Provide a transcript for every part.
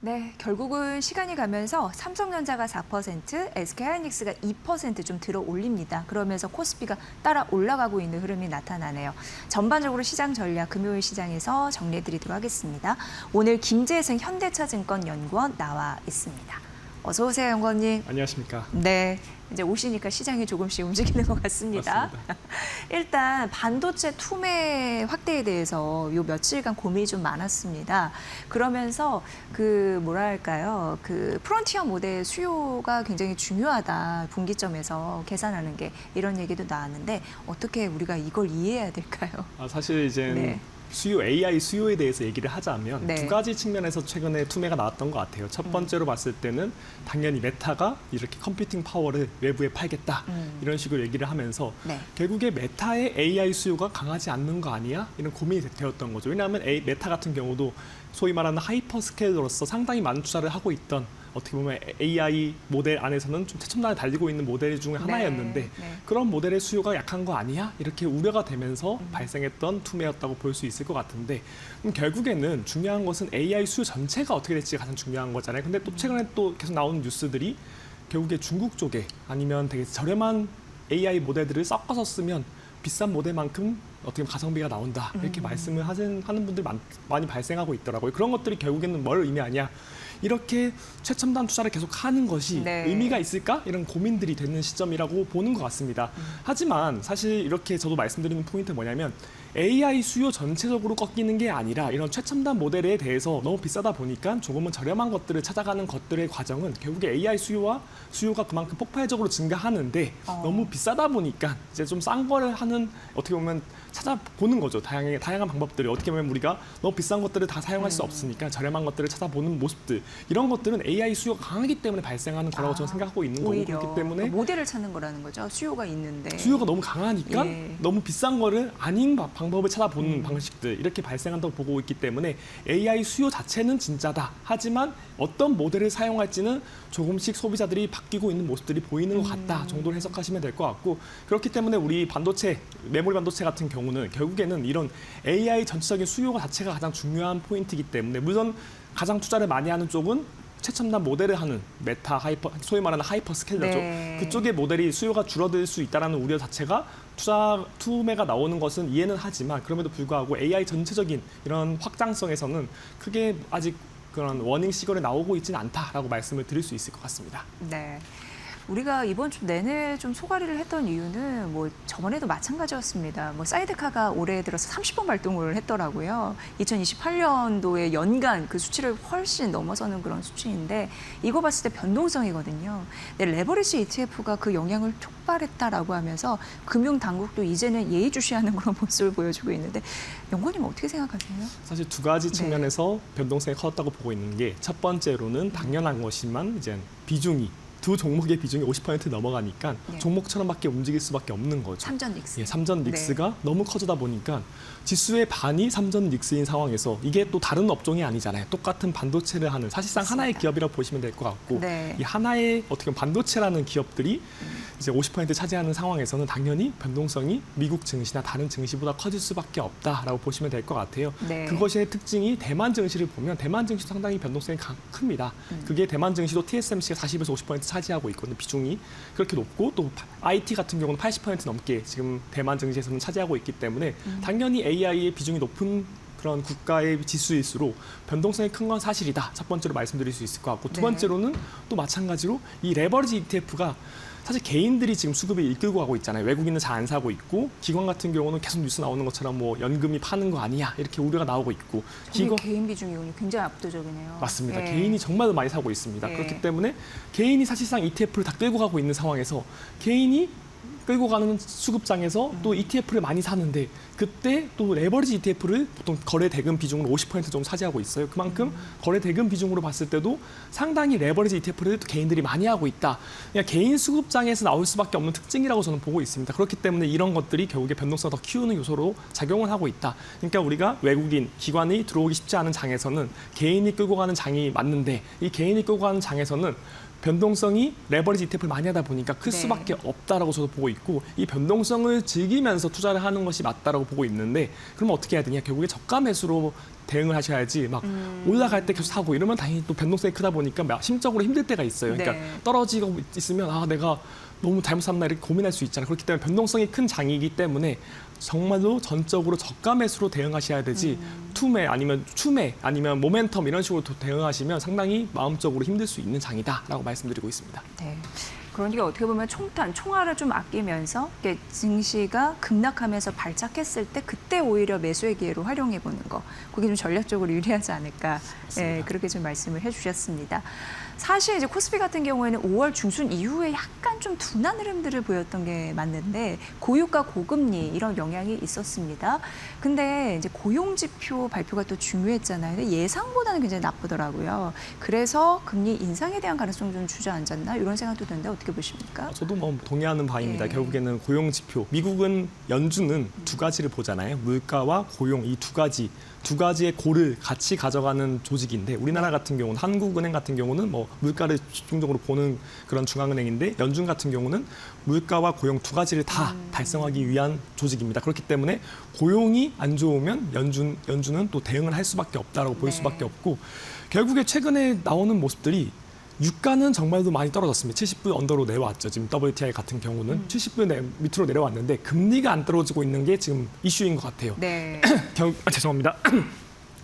네, 결국은 시간이 가면서 삼성전자가 4%, SK하이닉스가 2% 좀 들어 올립니다. 그러면서 코스피가 따라 올라가고 있는 흐름이 나타나네요. 전반적으로 시장 전략, 금요일 시장에서 정리해드리도록 하겠습니다. 오늘 김재승 현대차증권 연구원 나와 있습니다. 어서 오세요, 연구원님. 안녕하십니까. 네, 이제 오시니까 시장이 조금씩 움직이는 것 같습니다. 맞습니다. 일단 반도체 투매 확대에 대해서 요 며칠간 고민이 좀 많았습니다. 그러면서 그 뭐랄까요, 그 프론티어 모델 수요가 굉장히 중요하다, 분기점에서 계산하는 게, 이런 얘기도 나왔는데 어떻게 우리가 이걸 이해해야 될까요? 사실 이제 네. AI 수요에 대해서 얘기를 하자면 네. 두 가지 측면에서 최근에 투매가 나왔던 것 같아요. 첫 번째로 봤을 때는 당연히 메타가 이렇게 컴퓨팅 파워를 외부에 팔겠다, 이런 식으로 얘기를 하면서 네. 결국에 메타의 AI 수요가 강하지 않는 거 아니야? 이런 고민이 되었던 거죠. 왜냐하면 메타 같은 경우도 소위 말하는 하이퍼스케일러로서 상당히 많은 투자를 하고 있던, 어떻게 보면 AI 모델 안에서는 좀 최첨단에 달리고 있는 모델 중에 하나였는데 네. 그런 모델의 수요가 약한 거 아니야? 이렇게 우려가 되면서 발생했던 투매였다고 볼 수 있을 것 같은데, 결국에는 중요한 것은 AI 수요 전체가 어떻게 될지가 가장 중요한 거잖아요. 근데 또 최근에 또 계속 나오는 뉴스들이 결국에 중국 쪽에 아니면 되게 저렴한 AI 모델들을 섞어서 쓰면 비싼 모델만큼 어떻게 보면 가성비가 나온다, 이렇게 말씀을 하는 분들이 많이 발생하고 있더라고요. 그런 것들이 결국에는 뭘 의미하냐, 이렇게 최첨단 투자를 계속 하는 것이 네. 의미가 있을까? 이런 고민들이 되는 시점이라고 보는 것 같습니다. 하지만 사실 이렇게 저도 말씀드리는 포인트는 뭐냐면 AI 수요 전체적으로 꺾이는 게 아니라 이런 최첨단 모델에 대해서 너무 비싸다 보니까 조금은 저렴한 것들을 찾아가는 것들의 과정은 결국에 AI 수요가 그만큼 폭발적으로 증가하는데 너무 비싸다 보니까 이제 좀 싼 거를 하는, 어떻게 보면 찾아보는 거죠. 다양한 방법들을, 어떻게 보면 우리가 너무 비싼 것들을 다 사용할 수 없으니까 저렴한 것들을 찾아보는 모습들, 이런 것들은 AI 수요가 강하기 때문에 발생하는 거라고 저는 생각하고 있는 거고, 오히려 그렇기 때문에 모델을 찾는 거라는 거죠. 수요가 있는데. 수요가 너무 강하니까 예. 너무 비싼 거를 아닌 방법을 찾아보는 방식들, 이렇게 발생한다고 보고 있기 때문에 AI 수요 자체는 진짜다. 하지만 어떤 모델을 사용할지는 조금씩 소비자들이 바뀌고 있는 모습들이 보이는 것 같다 정도로 해석하시면 될 것 같고, 그렇기 때문에 우리 반도체, 메모리 반도체 같은 경우는 결국에는 이런 AI 전체적인 수요가 자체가 가장 중요한 포인트이기 때문에, 물론 가장 투자를 많이 하는 쪽은 최첨단 모델을 하는 메타, 소위 말하는 하이퍼스케일러죠. 네. 그쪽의 모델이 수요가 줄어들 수 있다는 우려 자체가 투매가 나오는 것은 이해는 하지만, 그럼에도 불구하고 AI 전체적인 이런 확장성에서는 크게 아직 그런 워닝 시그널이 나오고 있지는 않다라고 말씀을 드릴 수 있을 것 같습니다. 네. 우리가 이번 주 내내 좀 소가리를 했던 이유는 뭐 저번에도 마찬가지였습니다. 뭐 사이드카가 올해 들어서 30번 발동을 했더라고요. 2028년도에 연간 그 수치를 훨씬 넘어서는 그런 수치인데, 이거 봤을 때 변동성이거든요. 근데 레버리지 ETF가 그 영향을 촉발했다라고 하면서 금융 당국도 이제는 예의주시하는 그런 모습을 보여주고 있는데, 연구원님 어떻게 생각하세요? 사실 두 가지 측면에서 변동성이 컸다고 보고 있는 게, 첫 번째로는 당연한 것이지만 이제 두 종목의 비중이 50% 넘어가니까 네. 종목처럼밖에 움직일 수밖에 없는 거죠. 삼전 닉스. 예, 삼전 닉스가 너무 커지다 보니까 지수의 반이 삼전 닉스인 상황에서, 이게 또 다른 업종이 아니잖아요. 똑같은 반도체를 하는 사실상 맞습니다. 하나의 기업이라고 보시면 될 것 같고, 네. 이 하나의 어떻게 보면 반도체라는 기업들이 이제 50% 차지하는 상황에서는 당연히 변동성이 미국 증시나 다른 증시보다 커질 수밖에 없다라고 보시면 될 것 같아요. 네. 그것의 특징이, 대만 증시를 보면 대만 증시도 상당히 변동성이 큽니다. 그게 대만 증시도 TSMC가 40에서 50% 차지하고 있거든요. 비중이 그렇게 높고, 또 IT 같은 경우는 80% 넘게 지금 대만 증시에서는 차지하고 있기 때문에 당연히 AI의 비중이 높은 그런 국가의 지수일수록 변동성이 큰 건 사실이다. 첫 번째로 말씀드릴 수 있을 것 같고, 두 네. 번째로는 또 마찬가지로 이 레버리지 ETF가 사실 개인들이 지금 수급을 이끌고 가고 있잖아요. 외국인은 잘 안 사고 있고, 기관 같은 경우는 계속 뉴스 나오는 것처럼 뭐 연금이 파는 거 아니냐, 이렇게 우려가 나오고 있고, 개인 비중이 굉장히 압도적이네요. 맞습니다. 예. 개인이 정말 많이 사고 있습니다. 예. 그렇기 때문에 개인이 사실상 ETF를 다 끌고 가고 있는 상황에서, 개인이 끌고 가는 수급장에서 또 ETF를 많이 사는데, 그때 또 레버리지 ETF를 보통 거래 대금 비중으로 50% 정도 차지하고 있어요. 그만큼 거래 대금 비중으로 봤을 때도 상당히 레버리지 ETF를 또 개인들이 많이 하고 있다. 그냥 개인 수급장에서 나올 수밖에 없는 특징이라고 저는 보고 있습니다. 그렇기 때문에 이런 것들이 결국에 변동성을 더 키우는 요소로 작용을 하고 있다. 그러니까 우리가 외국인, 기관이 들어오기 쉽지 않은 장에서는 개인이 끌고 가는 장이 맞는데, 이 개인이 끌고 가는 장에서는 변동성이 레버리지 ETF를 많이 하다 보니까 클 네. 수밖에 없다라고 저도 보고 있고, 이 변동성을 즐기면서 투자를 하는 것이 맞다라고 보고 있는데, 그러면 어떻게 해야 되냐? 결국에 저가 매수로 대응을 하셔야지 막 올라갈 때 계속 사고 이러면 당연히 또 변동성이 크다 보니까 막 심적으로 힘들 때가 있어요. 그러니까 네. 떨어지고 있으면 아 내가 너무 잘못 샀나 이렇게 고민할 수 있잖아요. 그렇기 때문에 변동성이 큰 장이기 때문에 정말로 전적으로 저가 매수로 대응하셔야 되지 투매 아니면 추매 아니면 모멘텀 이런 식으로 대응하시면 상당히 마음적으로 힘들 수 있는 장이다라고 말씀드리고 있습니다. 네. 그러니까 어떻게 보면 총알을 좀 아끼면서 이렇게 증시가 급락하면서 발작했을 때 그때 오히려 매수의 기회로 활용해 보는 거. 그게 좀 전략적으로 유리하지 않을까. 예, 그렇게 좀 말씀을 해주셨습니다. 사실 이제 코스피 같은 경우에는 5월 중순 이후에 약간 좀 둔한 흐름들을 보였던 게 맞는데 고유가 고금리 이런 영향이 있었습니다. 근데 이제 고용 지표 발표가 또 중요했잖아요. 근데 예상보다는 굉장히 나쁘더라고요. 그래서 금리 인상에 대한 가능성 좀 주저앉았나 이런 생각도 드는데 어떻게 보십니까? 저도 뭐 동의하는 바입니다. 네. 결국에는 고용 지표, 미국은 연준은 두 가지를 보잖아요. 물가와 고용 이 두 가지의 고를 같이 가져가는 조직인데 우리나라 같은 경우는 한국은행 같은 경우는 뭐 물가를 집중적으로 보는 그런 중앙은행인데 연준 같은 경우는 물가와 고용 두 가지를 다 달성하기 위한 조직입니다. 그렇기 때문에 고용이 안 좋으면 연준은 또 대응을 할 수밖에 없다라고 볼 네. 수밖에 없고 결국에 최근에 나오는 모습들이 유가는 정말로 많이 떨어졌습니다. 70불 언더로 내려왔죠. 지금 WTI 같은 경우는 70불 밑으로 내려왔는데 금리가 안 떨어지고 있는 게 지금 이슈인 것 같아요. 네. 죄송합니다.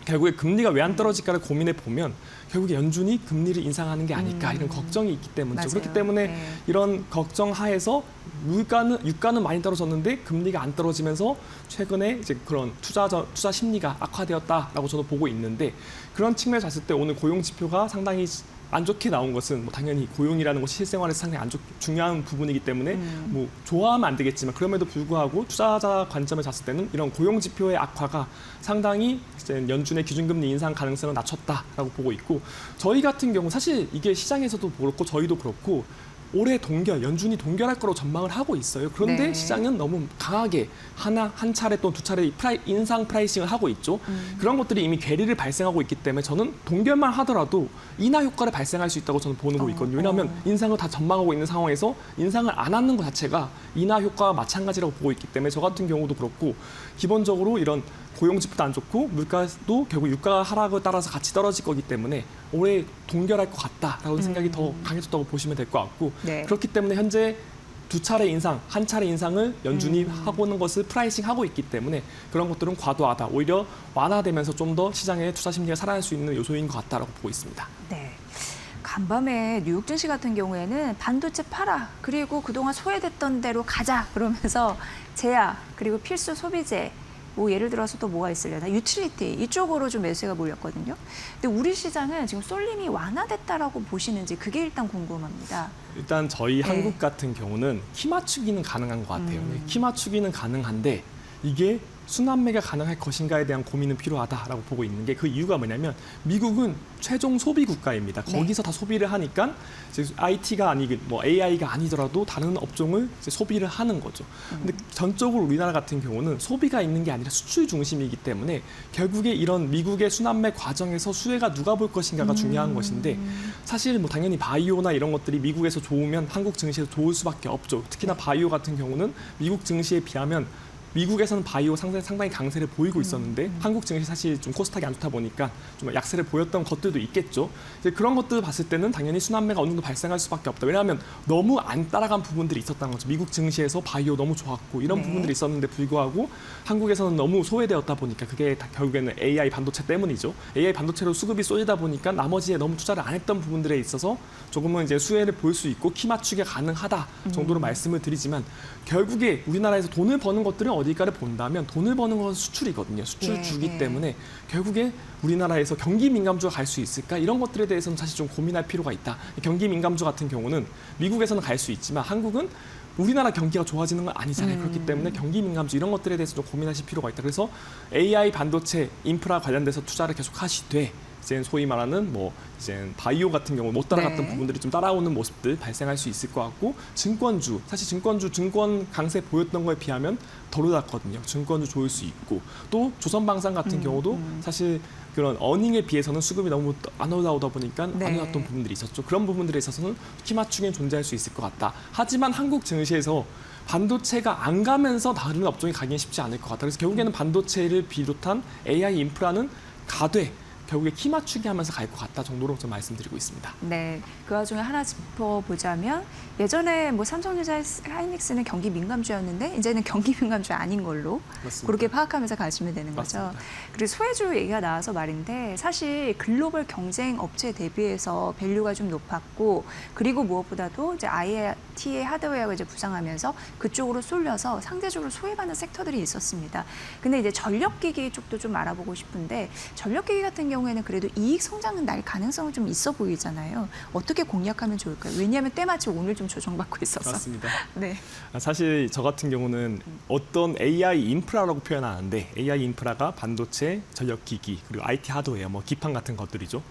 결국에 금리가 왜 안 떨어질까를 고민해 보면 결국에 연준이 금리를 인상하는 게 아닐까 이런 걱정이 있기 때문이죠. 맞아요. 그렇기 때문에 네. 이런 걱정 하에서 유가는 많이 떨어졌는데 금리가 안 떨어지면서 최근에 이제 그런 투자 심리가 악화되었다라고 저도 보고 있는데 그런 측면에서 봤을 때 오늘 고용 지표가 상당히 안 좋게 나온 것은 뭐 당연히 고용이라는 것이 실생활에서 상당히 중요한 부분이기 때문에 뭐 좋아하면 안 되겠지만 그럼에도 불구하고 투자자 관점에서 봤을 때는 이런 고용 지표의 악화가 상당히 이제 연준의 기준금리 인상 가능성을 낮췄다라고 보고 있고 저희 같은 경우 사실 이게 시장에서도 그렇고 저희도 그렇고 올해 연준이 동결할 거로 전망을 하고 있어요. 그런데 네. 시장은 너무 강하게 한 차례 또는 두 차례 인상 프라이싱을 하고 있죠. 그런 것들이 이미 괴리를 발생하고 있기 때문에 저는 동결만 하더라도 인하 효과를 발생할 수 있다고 저는 보고 있거든요. 왜냐하면 인상을 다 전망하고 있는 상황에서 인상을 안 하는 것 자체가 인하 효과와 마찬가지라고 보고 있기 때문에 저 같은 경우도 그렇고 기본적으로 이런 고용 지표도 안 좋고 물가도 결국 유가 하락에 따라서 같이 떨어질 거기 때문에 올해 동결할 것 같다라는 생각이 더 강해졌다고 보시면 될 것 같고 네. 그렇기 때문에 현재 한 차례 인상을 연준이 하고 있는 것을 프라이싱하고 있기 때문에 그런 것들은 과도하다. 오히려 완화되면서 좀 더 시장의 투자 심리가 살아날 수 있는 요소인 것 같다라고 보고 있습니다. 네. 간밤에 뉴욕 증시 같은 경우에는 반도체 팔아 그리고 그동안 소외됐던 대로 가자 그러면서 제약 그리고 필수 소비재 뭐 예를 들어서 또 뭐가 있으려나 유틸리티 이쪽으로 좀 매수가 몰렸거든요. 근데 우리 시장은 지금 쏠림이 완화됐다라고 보시는지 그게 일단 궁금합니다. 일단 저희 네. 한국 같은 경우는 키 맞추기는 가능한 것 같아요. 키 맞추기는 가능한데 이게 순환매가 가능할 것인가에 대한 고민은 필요하다라고 보고 있는 게 그 이유가 뭐냐면 미국은 최종 소비 국가입니다. 네. 거기서 다 소비를 하니까 이제 IT가 아니고 뭐 AI가 아니더라도 다른 업종을 이제 소비를 하는 거죠. 근데 전적으로 우리나라 같은 경우는 소비가 있는 게 아니라 수출 중심이기 때문에 결국에 이런 미국의 순환매 과정에서 수혜가 누가 볼 것인가가 중요한 것인데 사실 뭐 당연히 바이오나 이런 것들이 미국에서 좋으면 한국 증시에서 좋을 수밖에 없죠. 특히나 바이오 같은 경우는 미국 증시에 비하면 미국에서는 바이오 상당히 강세를 보이고 있었는데 한국 증시 사실 좀 코스닥이 안 좋다 보니까 좀 약세를 보였던 것들도 있겠죠. 이제 그런 것들을 봤을 때는 당연히 순환매가 어느 정도 발생할 수밖에 없다. 왜냐하면 너무 안 따라간 부분들이 있었다는 거죠. 미국 증시에서 바이오 너무 좋았고 이런 네. 부분들이 있었는데 불구하고 한국에서는 너무 소외되었다 보니까 그게 다 결국에는 AI 반도체 때문이죠. AI 반도체로 수급이 쏠리다 보니까 나머지에 너무 투자를 안 했던 부분들에 있어서 조금은 이제 수혜를 볼 수 있고 키 맞추기가 가능하다 정도로 말씀을 드리지만 결국에 우리나라에서 돈을 버는 것들은 어디까를 본다면 돈을 버는 건 수출이거든요. 수출주기 네. 때문에 결국에 우리나라에서 경기 민감주가 갈 수 있을까? 이런 것들에 대해서는 사실 좀 고민할 필요가 있다. 경기 민감주 같은 경우는 미국에서는 갈 수 있지만 한국은 우리나라 경기가 좋아지는 건 아니잖아요. 그렇기 때문에 경기 민감주 이런 것들에 대해서 좀 고민하실 필요가 있다. 그래서 AI 반도체 인프라 관련돼서 투자를 계속 하시되 이제 소위 말하는 뭐 이제 바이오 같은 경우 못 따라갔던 네. 부분들이 좀 따라오는 모습들 발생할 수 있을 것 같고 사실 증권 강세 보였던 거에 비하면 덜 올랐거든요. 증권주 좋을 수 있고 또 조선방산 같은 경우도 사실 그런 어닝에 비해서는 수급이 너무 안 올라오다 보니까 네. 안 올랐던 부분들이 있었죠. 그런 부분들에 있어서는 키 맞추기는 존재할 수 있을 것 같다. 하지만 한국 증시에서 반도체가 안 가면서 다른 업종이 가기는 쉽지 않을 것 같다. 그래서 결국에는 반도체를 비롯한 AI 인프라는 가되 결국에 키 맞추기 하면서 갈 것 같다 정도로 좀 말씀드리고 있습니다. 네, 그 와중에 하나 짚어보자면 예전에 뭐 삼성전자, 하이닉스는 경기 민감주였는데 이제는 경기 민감주 아닌 걸로 맞습니다. 그렇게 파악하면서 가시면 되는 거죠. 맞습니다. 그리고 소외주 얘기가 나와서 말인데 사실 글로벌 경쟁 업체 대비해서 밸류가 좀 높았고 그리고 무엇보다도 이제 IoT의 하드웨어가 이제 부상하면서 그쪽으로 쏠려서 상대적으로 소외받는 섹터들이 있었습니다. 근데 이제 전력기기 쪽도 좀 알아보고 싶은데 전력기기 같은 경우에는 그래도 이익 성장은 날 가능성은 좀 있어 보이잖아요. 어떻게 공략하면 좋을까요? 왜냐하면 때마침 오늘 좀 조정받고 있어서. 맞습니다. 네. 사실 저 같은 경우는 어떤 AI 인프라라고 표현하는데 AI 인프라가 반도체, 전력기기, 그리고 IT 하드웨어, 뭐 기판 같은 것들이죠.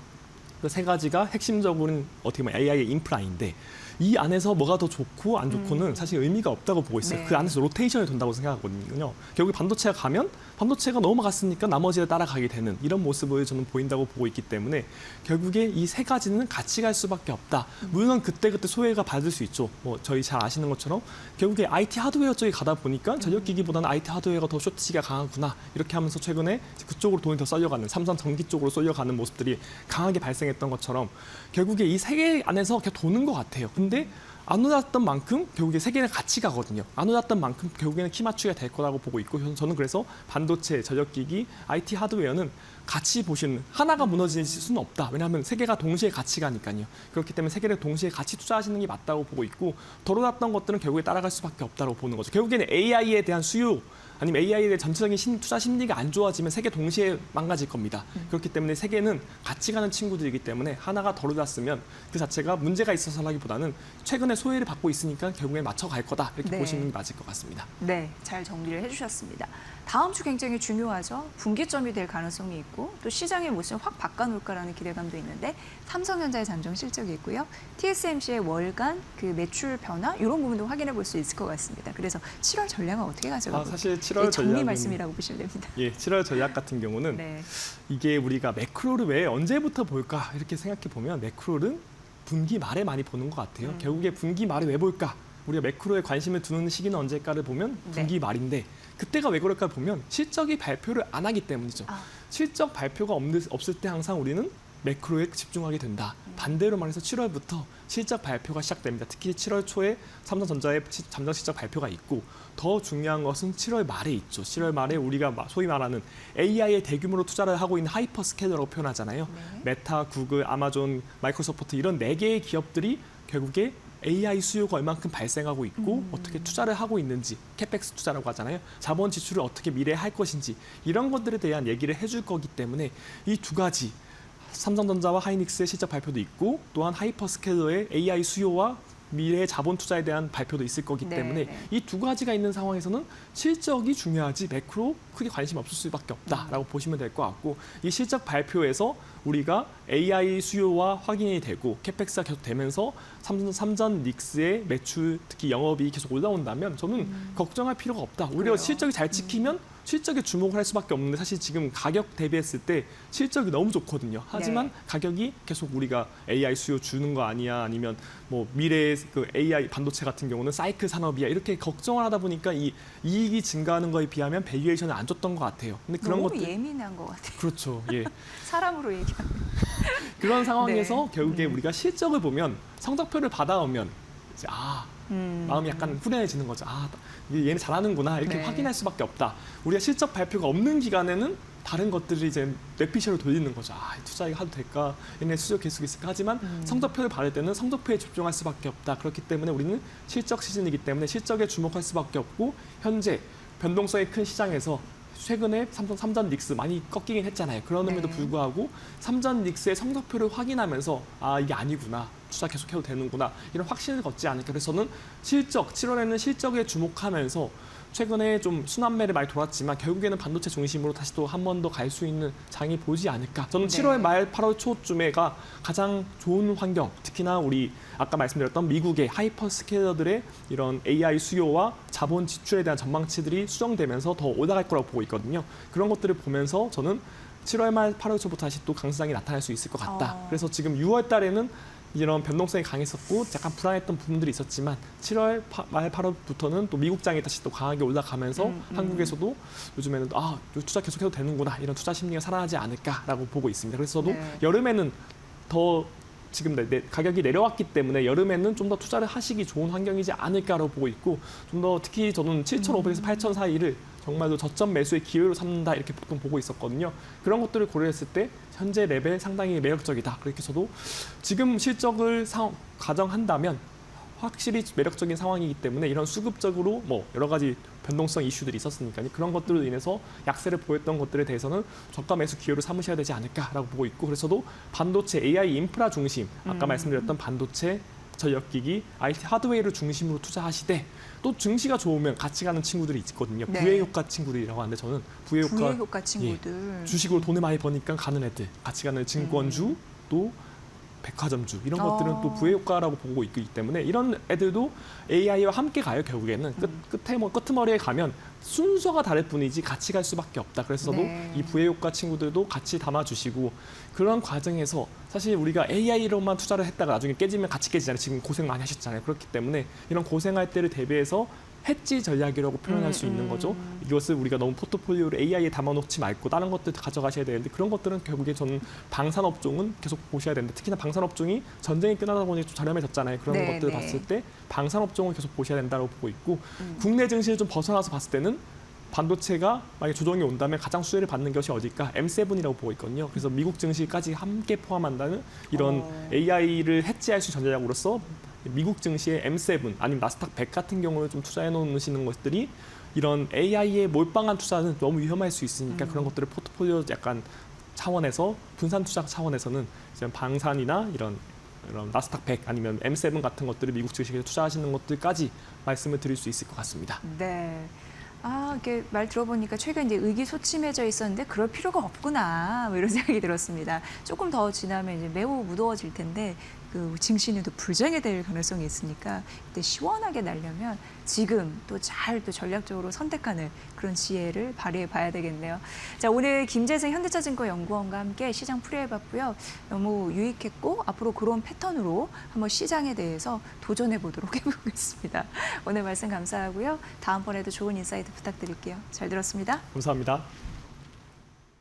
그 세 가지가 핵심적으로는 어떻게 보면 AI의 인프라인데 이 안에서 뭐가 더 좋고 안 좋고는 사실 의미가 없다고 보고 있어요. 네. 그 안에서 로테이션이 돈다고 생각하거든요. 결국에 반도체가 가면 반도체가 넘어갔으니까 나머지를 따라가게 되는 이런 모습을 저는 보인다고 보고 있기 때문에 결국에 이 세 가지는 같이 갈 수밖에 없다. 물론 그때그때 소외가 받을 수 있죠. 뭐 저희 잘 아시는 것처럼 결국에 IT 하드웨어 쪽에 가다 보니까 전력기기보다는 IT 하드웨어가 더 쇼트치기가 강하구나. 이렇게 하면서 최근에 그쪽으로 돈이 더 쏠려가는 삼성 전기 쪽으로 쏠려가는 모습들이 강하게 발생했던 것처럼 결국에 이 세계 안에서 계속 도는 것 같아요. 근데 안 올랐던 만큼 결국에 세계는 같이 가거든요. 안 올랐던 만큼 결국에는 키 맞추기가 될 거라고 보고 있고 저는 그래서 반도체, 전력기기, IT 하드웨어는 같이 보시는 하나가 무너질 수는 없다. 왜냐하면 세계가 동시에 같이 가니까요. 그렇기 때문에 세계를 동시에 같이 투자하시는 게 맞다고 보고 있고 덜 올랐던 것들은 결국에 따라갈 수밖에 없다고 보는 거죠. 결국에는 AI에 대한 수요 아니면 AI에 대한 전체적인 투자 심리가 안 좋아지면 세계 동시에 망가질 겁니다. 그렇기 때문에 세계는 같이 가는 친구들이기 때문에 하나가 덜 올랐으면 그 자체가 문제가 있어서라기보다는 최근에 소외를 받고 있으니까 결국에 맞춰갈 거다. 이렇게 네. 보시는 게 맞을 것 같습니다. 네, 잘 정리를 해주셨습니다. 다음 주 굉장히 중요하죠. 분기점이 될 가능성이 있고 또 시장의 모습을 확 바꿔놓을까라는 기대감도 있는데 삼성전자의 잠정 실적이 있고요. TSMC의 월간 그 매출 변화 이런 부분도 확인해 볼 수 있을 것 같습니다. 그래서 7월 전략은 어떻게 가져가고 사실 7월 정리 전략은 말씀이라고 보시면 됩니다. 7월 전략 같은 경우는 네. 이게 우리가 매크로를 왜 언제부터 볼까 이렇게 생각해 보면 매크로는 분기 말에 많이 보는 것 같아요. 결국에 분기 말에 왜 볼까? 우리가 매크로에 관심을 두는 시기는 언제일까를 보면 분기 말인데 그때가 왜 그럴까 보면 실적이 발표를 안 하기 때문이죠. 실적 발표가 없을 때 항상 우리는 매크로에 집중하게 된다. 반대로 말해서 7월부터 실적 발표가 시작됩니다. 특히 7월 초에 삼성전자의 잠정 실적 발표가 있고 더 중요한 것은 7월 말에 있죠. 7월 말에 우리가 소위 말하는 AI에 대규모로 투자를 하고 있는 하이퍼스케일러라고 표현하잖아요. 메타, 구글, 아마존, 마이크로소프트 이런 4개의 기업들이 결국에 AI 수요가 얼만큼 발생하고 있고 어떻게 투자를 하고 있는지 캐펙스 투자라고 하잖아요. 자본 지출을 어떻게 미래에 할 것인지 이런 것들에 대한 얘기를 해줄 거기 때문에 이 두 가지 삼성전자와 하이닉스의 실적 발표도 있고 또한 하이퍼스케일러의 AI 수요와 미래의 자본 투자에 대한 발표도 있을 거기 때문에 이 두 가지가 있는 상황에서는 실적이 중요하지 매크로 크게 관심 없을 수밖에 없다라고 보시면 될 것 같고 이 실적 발표에서 우리가 AI 수요와 확인이 되고 캐펙스가 계속 되면서 삼전 닉스의 매출 특히 영업이익이 계속 올라온다면 저는 걱정할 필요가 없다. 오히려 그래요? 실적이 잘 찍히면 실적에 주목을 할 수밖에 없는데 사실 지금 가격 대비했을 때 실적이 너무 좋거든요. 하지만 가격이 계속 우리가 AI 수요 주는 거 아니야 아니면 뭐 미래의 그 AI 반도체 같은 경우는 사이클 산업이야 이렇게 걱정을 하다 보니까 이 이익이 증가하는 거에 비하면 밸류에이션을 안 줬던 것 같아요. 근데 그런 너무 것들 예민한 것 같아요. 그렇죠. 예. 사람으로 얘기하면. 그런 상황에서 결국에 우리가 실적을 보면 성적표를 받아오면 이제 마음이 약간 후련해지는 거죠. 얘는 잘하는구나 이렇게 확인할 수밖에 없다. 우리가 실적 발표가 없는 기간에는 다른 것들이 이제 뇌피셜을 돌리는 거죠. 투자 이거 하도 될까? 얘네 수요 계속 있을까? 하지만 성적표를 받을 때는 성적표에 집중할 수밖에 없다. 그렇기 때문에 우리는 실적 시즌이기 때문에 실적에 주목할 수밖에 없고 현재 변동성이 큰 시장에서 최근에 삼전 닉스 많이 꺾이긴 했잖아요. 그럼에도 불구하고 삼전 닉스의 성적표를 확인하면서 이게 아니구나. 투자 계속해도 되는구나. 이런 확신을 걷지 않을까. 그래서 저는 7월에는 실적에 주목하면서 최근에 좀 순환매를 많이 돌았지만 결국에는 반도체 중심으로 다시 또 한 번 더 갈 수 있는 장이 보이지 않을까. 저는 7월 말 8월 초쯤에가 가장 좋은 환경, 특히나 우리 아까 말씀드렸던 미국의 하이퍼스케일러들의 이런 AI 수요와 자본 지출에 대한 전망치들이 수정되면서 더 올라갈 거라고 보고 있거든요. 그런 것들을 보면서 저는 7월 말 8월 초부터 다시 또 강세장이 나타날 수 있을 것 같다. 그래서 지금 6월 달에는 이런 변동성이 강했었고 약간 불안했던 부분들이 있었지만 7월 말 8월부터는 또 미국장이 다시 또 강하게 올라가면서 한국에서도 요즘에는 투자 계속해도 되는구나 이런 투자 심리가 살아나지 않을까라고 보고 있습니다. 그래서 저도 네. 여름에는 더 지금 가격이 내려왔기 때문에 여름에는 좀 더 투자를 하시기 좋은 환경이지 않을까라고 보고 있고 좀 더 특히 저는 7,500에서 8,000 사이를 정말로 저점 매수의 기회로 삼는다 이렇게 보통 보고 있었거든요. 그런 것들을 고려했을 때 현재 레벨 상당히 매력적이다. 그렇게 저도 지금 실적을 가정한다면 확실히 매력적인 상황이기 때문에 이런 수급적으로 뭐 여러 가지 변동성 이슈들이 있었으니까요. 그런 것들로 인해서 약세를 보였던 것들에 대해서는 저가 매수 기회로 삼으셔야 되지 않을까라고 보고 있고 그래서 저도 반도체, AI 인프라 중심, 아까 말씀드렸던 반도체, 전력기기, IT 하드웨어를 중심으로 투자하시되 또 증시가 좋으면 같이 가는 친구들이 있거든요. 네. 부의 효과 친구들이라고 하는데 저는 부의 효과 친구들. 주식으로 돈을 많이 버니까 가는 애들, 같이 가는 증권주 또 백화점주 이런 것들은 또 부의 효과라고 보고 있기 때문에 이런 애들도 AI와 함께 가요. 결국에는 끄트머리에 가면 순서가 다를 뿐이지 같이 갈 수밖에 없다. 그래서 저도 네. 이 부의 효과 친구들도 같이 담아주시고 그런 과정에서 사실 우리가 AI로만 투자를 했다가 나중에 깨지면 같이 깨지잖아요. 지금 고생 많이 하셨잖아요. 그렇기 때문에 이런 고생할 때를 대비해서 해지 전략이라고 표현할 수 있는 거죠. 이것을 우리가 너무 포트폴리오를 AI에 담아놓지 말고 다른 것들 가져가셔야 되는데 그런 것들은 결국에 저는 방산업종은 계속 보셔야 되는데 특히나 방산업종이 전쟁이 끝나다 보니 좀 저렴해졌잖아요. 그런 네, 것들을 네. 봤을 때 방산업종을 계속 보셔야 된다고 보고 있고 국내 증시를 좀 벗어나서 봤을 때는 반도체가 만약에 조정이 온다면 가장 수혜를 받는 것이 어딜까? M7이라고 보고 있거든요. 그래서 미국 증시까지 함께 포함한다는 이런 AI를 해지할 수 있는 전략으로서 미국 증시의 M7 아니면 나스닥 100 같은 경우를 좀 투자해 놓으시는 것들이 이런 AI에 몰빵한 투자는 너무 위험할 수 있으니까 그런 것들을 포트폴리오 약간 차원에서 분산 투자 차원에서는 이제 방산이나 이런 나스닥 100 아니면 M7 같은 것들을 미국 주식에 투자하시는 것들까지 말씀을 드릴 수 있을 것 같습니다. 네. 이렇게 말 들어보니까 최근 이제 의기소침해져 있었는데 그럴 필요가 없구나 뭐 이런 생각이 들었습니다. 조금 더 지나면 이제 매우 무더워질 텐데 그 증시는 또 불장해될 가능성이 있으니까 그때 시원하게 날려면 지금 또 잘 또 전략적으로 선택하는 그런 지혜를 발휘해 봐야 되겠네요. 자, 오늘 김재생 현대차증권 연구원과 함께 시장 풀이해봤고요. 너무 유익했고 앞으로 그런 패턴으로 한번 시장에 대해서 도전해 보도록 해보겠습니다. 오늘 말씀 감사하고요. 다음번에도 좋은 인사이트 부탁드릴게요. 잘 들었습니다. 감사합니다.